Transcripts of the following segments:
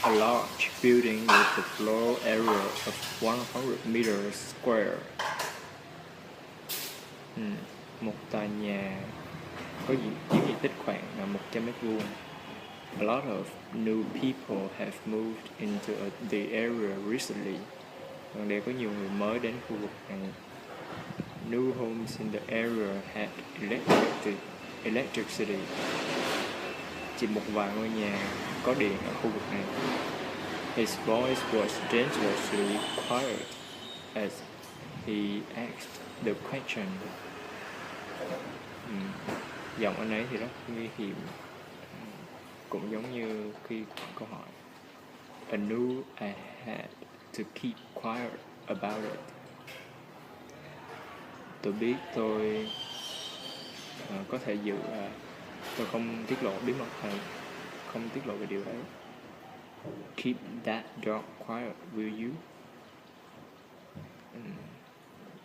a large building with a floor area of 100 meters square. Một tòa nhà có chiếm diện tích khoảng 100 mét vuông. A lot of new people have moved into the area recently. Gần đây có nhiều người mới đến khu vực này. New homes in the area had electricity. Chỉ một vài ngôi nhà có điện ở khu vực này. His voice was dangerously quiet as he asked the question. Giọng anh ấy thì rất nguy hiểm, cũng giống như khi câu hỏi. I knew I had to keep quiet about it. Tôi biết tôi có thể tôi không tiết lộ bí mật này, không tiết lộ về điều đấy. Keep that dog quiet, will you?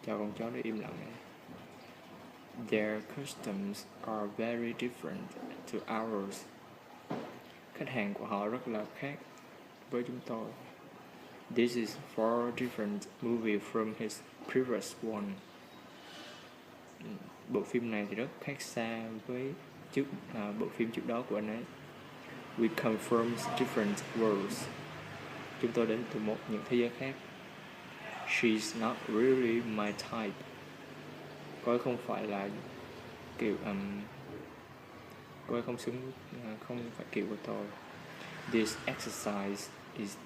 Cho con chó nó im lặng. Their customs are very different to ours. Khách hàng của họ rất là khác với chúng tôi. This is far different movie from his previous one. Bộ phim này thì rất khác xa với bộ phim trước đó của anh ấy. We come from different worlds. Chúng tôi đến từ những thế giới khác. She's not really my type. Cô ấy không phải là kiểu cô ấy không phải kiểu của tôi. This exercise is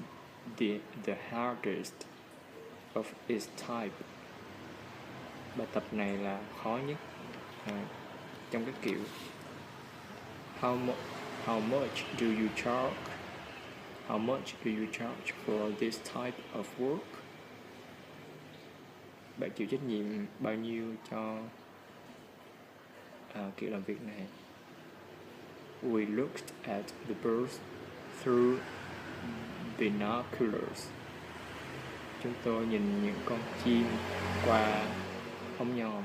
the hardest of its type. Bài tập này là khó nhất trong các kiểu. How much do you charge? How much do you charge for this type of work? Bạn chịu trách nhiệm bao nhiêu cho kiểu làm việc này? We looked at the birds through binoculars. Chúng tôi nhìn những con chim qua ống nhòm.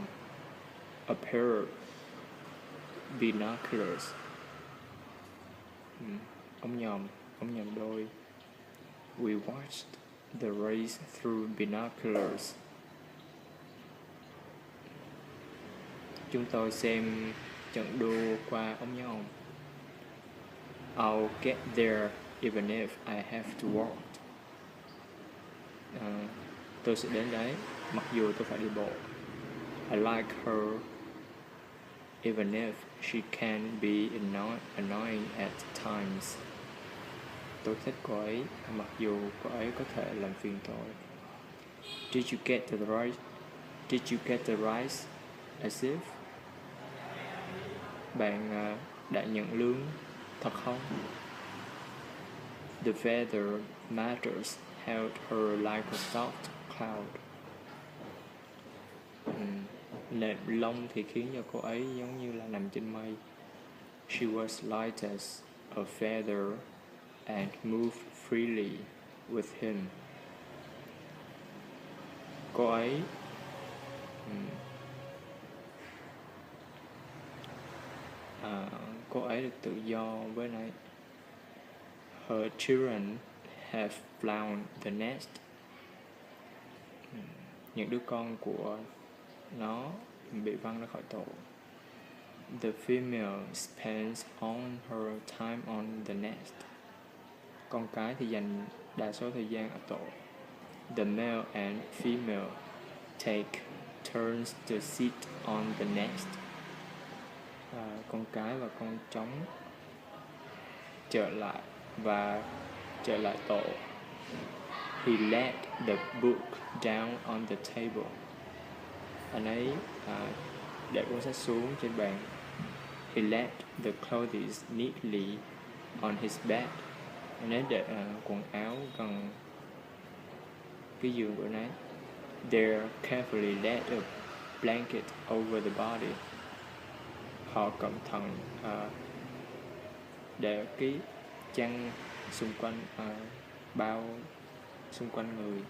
A pair of binoculars. Ống nhòm đôi. We watched the race through binoculars. Chúng tôi xem trận đua qua ống nhòm. I'll get there even if I have to walk. Tôi sẽ đến đấy mặc dù tôi phải đi bộ. I like her even if she can be annoying at times. Tôi thích cô ấy mặc dù cô ấy có thể làm phiền tôi. Did you get the rice? As if. Bạn đã nhận lương thật không? The feather matters held her like a soft cloud. Nệm lông thì khiến cho cô ấy giống như là nằm trên mây. She was light as a feather and moved freely with him. Cô ấy được tự do với anh ấy. Her children have flown the nest. Những đứa con của nó bị văng ra khỏi tổ. The female spends all her time on the nest. Con cái thì dành đa số thời gian ở tổ. The male and female take turns to sit on the nest. Con cái và con trống trở lại tổ. He laid the book down on the table. Anh ấy để cuốn sách xuống trên bàn. He laid the clothes neatly on his bed. Anh ấy để quần áo gần cái giường của anh ấy. They carefully laid a blanket over the body. Họ cẩn thận để cái chăn xung quanh bao xung quanh người.